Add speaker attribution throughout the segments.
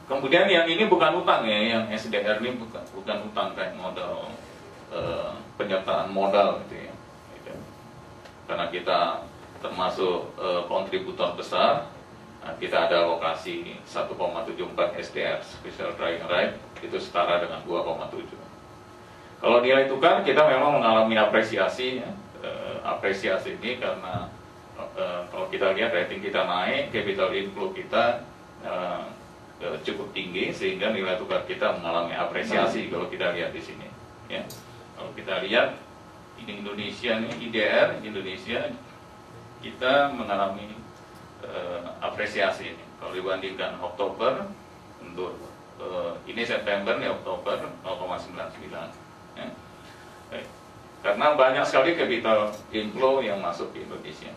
Speaker 1: Kemudian yang ini bukan utang ya, yang SDR ini bukan utang kayak modal penyertaan modal gitu ya. Gitu. Karena kita termasuk kontributor besar, nah, kita ada alokasi 1,74 SDR special drying right, itu setara dengan 2,7. Kalau nilai tukar kita memang mengalami apresiasi ya. Apresiasi ini karena kalau kita lihat rating kita naik, capital inflow kita cukup tinggi sehingga nilai tukar kita mengalami apresiasi kalau kita lihat di sini ya. Kalau kita lihat ini Indonesia nih, IDR Indonesia kita mengalami apresiasi ini. Kalau dibandingkan Oktober untuk ini September nih, Oktober 0,99 ya. Karena banyak sekali capital inflow yang masuk ke Indonesia.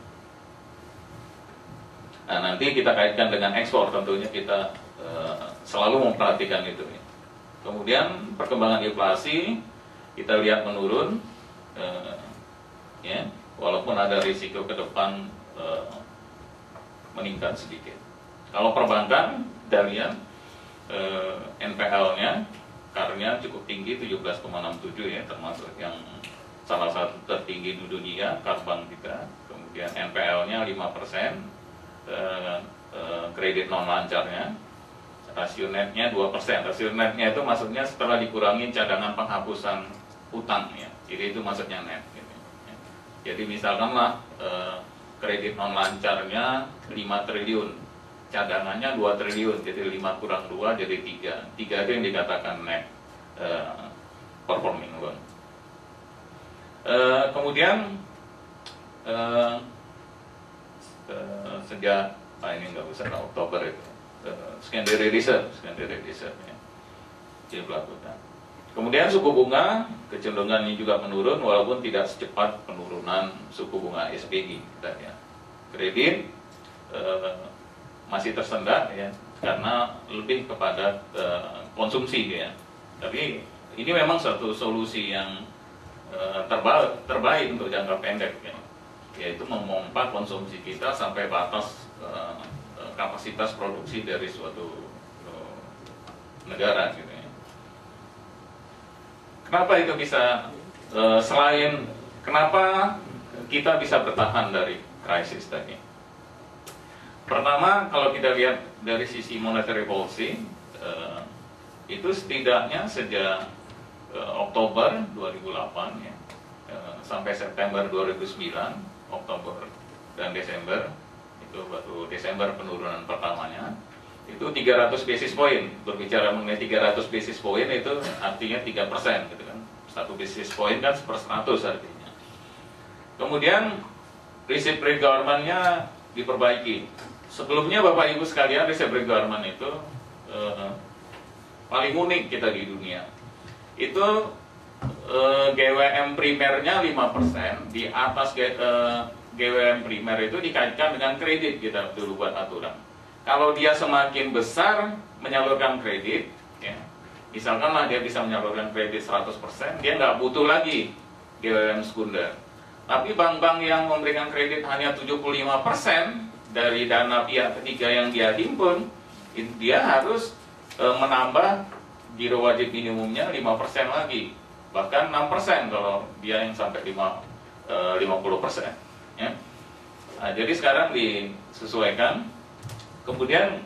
Speaker 1: Nah, nanti kita kaitkan dengan ekspor, tentunya kita selalu memperhatikan itu ya. Kemudian perkembangan inflasi kita lihat menurun ya, walaupun ada risiko ke depan meningkat sedikit. Kalau perbankan kita lihat NPL-nya karena cukup tinggi 17,67 ya, termasuk yang salah satu tertinggi di dunia, Karbang kita. Kemudian NPL-nya 5%, kredit non lancarnya, rasio netnya 2%. Rasio netnya itu maksudnya setelah dikurangi cadangan penghapusan utang ya. Jadi itu maksudnya net gitu. Jadi misalkanlah kredit non lancarnya 5 triliun, cadangannya 2 triliun, jadi 5 kurang 2 jadi 3. 3 itu yang dikatakan net performing loan. Kemudian sejak ini nggak usah Oktober itu secondary reserve ya, jadi pelakukan. Kemudian suku bunga kecenderungannya juga menurun walaupun tidak secepat penurunan suku bunga SBY ya. Kredit masih tersendat ya karena lebih kepada konsumsi ya. Tapi ini memang satu solusi yang terbaik untuk jangka pendek ya, yaitu memompa konsumsi kita sampai batas kapasitas produksi dari suatu negara gitu ya. Kenapa itu bisa selain kenapa kita bisa bertahan dari krisis tadi? Pertama, kalau kita lihat dari sisi monetary policy, itu setidaknya sejak Oktober 2008 ya, sampai September 2009, Oktober dan Desember, itu baru Desember penurunan pertamanya, itu 300 basis point. Berbicara mengenai 300 basis point itu artinya 3% gitu kan. 1 basis point kan 1/100 artinya. Kemudian receipt requirement-nya diperbaiki. Sebelumnya Bapak Ibu sekalian, receipt requirement itu paling unik kita di dunia. Itu GWM primernya 5%, di atas GWM primer itu dikaitkan dengan kredit, kita dulu buat aturan. Kalau dia semakin besar menyalurkan kredit, ya, misalkanlah dia bisa menyalurkan kredit 100%, dia nggak butuh lagi GWM sekunder. Tapi bank-bank yang memberikan kredit hanya 75% dari dana pihak ketiga yang dia himpun, dia harus menambah giro wajib minimumnya 5% lagi, bahkan 6% kalau dia yang sampai 50%. Ya. Nah, jadi sekarang disesuaikan. Kemudian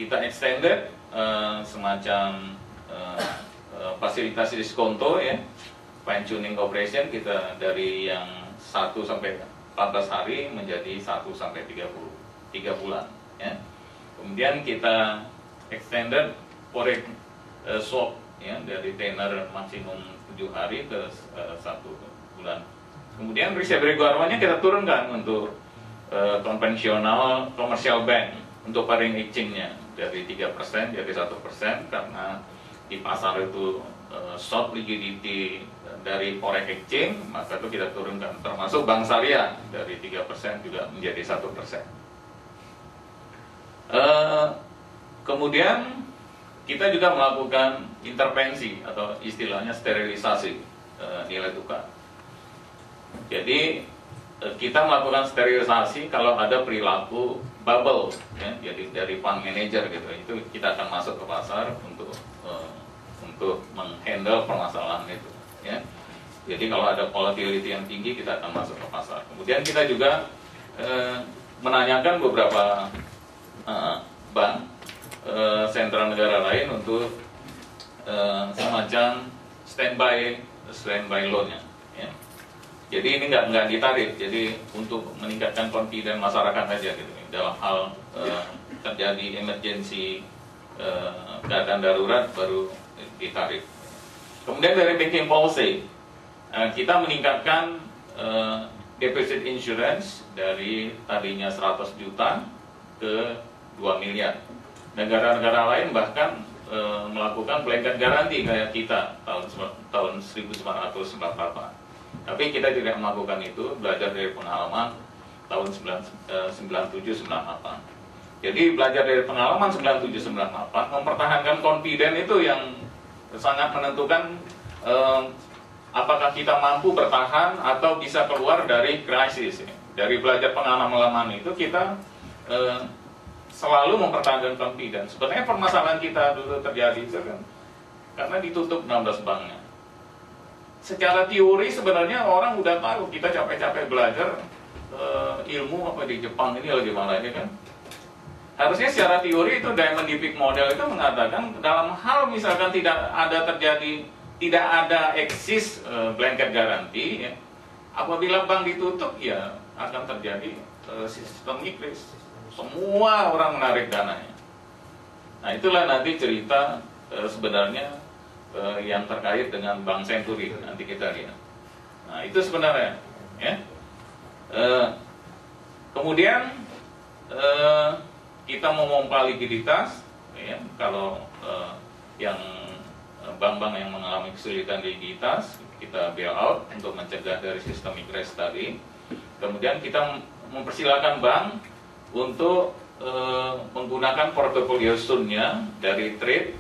Speaker 1: kita extended semacam fasilitas diskonto ya, fine tuning operation kita dari yang 1 sampai 14 hari menjadi 1 sampai 3 bulan ya. Kemudian kita extended forex swap ya, dari tenor maksimum 7 hari ke 1 bulan. Kemudian receipt requirement-nya kita turunkan untuk konvensional commercial bank untuk foreign exchange-nya dari 3% jadi 1%, karena di pasar itu short liquidity dari forex exchange, maka itu kita turunkan, termasuk bank syariah dari 3% juga menjadi 1%. Kemudian kita juga melakukan intervensi atau istilahnya sterilisasi nilai tukar. Jadi kita melakukan sterilisasi kalau ada perilaku bubble, ya, jadi dari fund manager gitu, itu kita akan masuk ke pasar untuk menghandle permasalahan itu, ya. Jadi kalau ada volatility yang tinggi, kita akan masuk ke pasar. Kemudian kita juga menanyakan beberapa bank sentral negara lain untuk semacam standby loan-nya, ya. Jadi ini nggak ditarik, jadi untuk meningkatkan confidence masyarakat aja gitu dalam hal terjadi emergency, keadaan darurat baru ditarik. Kemudian dari banking policy, kita meningkatkan deposit insurance dari tadinya 100 juta ke 2 miliar. Negara-negara lain bahkan melakukan blanket garanti kayak kita tahun 1998. Tapi kita tidak melakukan itu, belajar dari pengalaman tahun 97-98. Jadi belajar dari pengalaman 97-98, mempertahankan confidence itu yang sangat menentukan apakah kita mampu bertahan atau bisa keluar dari krisis. Dari belajar pengalaman itu kita selalu mempertahankan confidence. Sebenarnya permasalahan kita dulu terjadi itu kan karena ditutup 16 banknya. Secara teori sebenarnya orang udah tahu, kita capek-capek belajar ilmu apa di Jepang ini lagi malah ini kan. Harusnya secara teori itu Diamond Deep model itu mengatakan dalam hal misalkan tidak ada eksis blanket garanti, ya, apabila bank ditutup ya akan terjadi systemic risk. Semua orang menarik dananya. Nah itulah nanti cerita sebenarnya yang terkait dengan Bank Century nanti kita lihat. Nah itu sebenarnya, ya. Kemudian kita memompa likuiditas, ya, kalau yang bank-bank yang mengalami kesulitan likuiditas kita bail out untuk mencegah dari systemic risk tadi. Kemudian kita mempersilakan bank untuk menggunakan portofolio sun-nya dari trade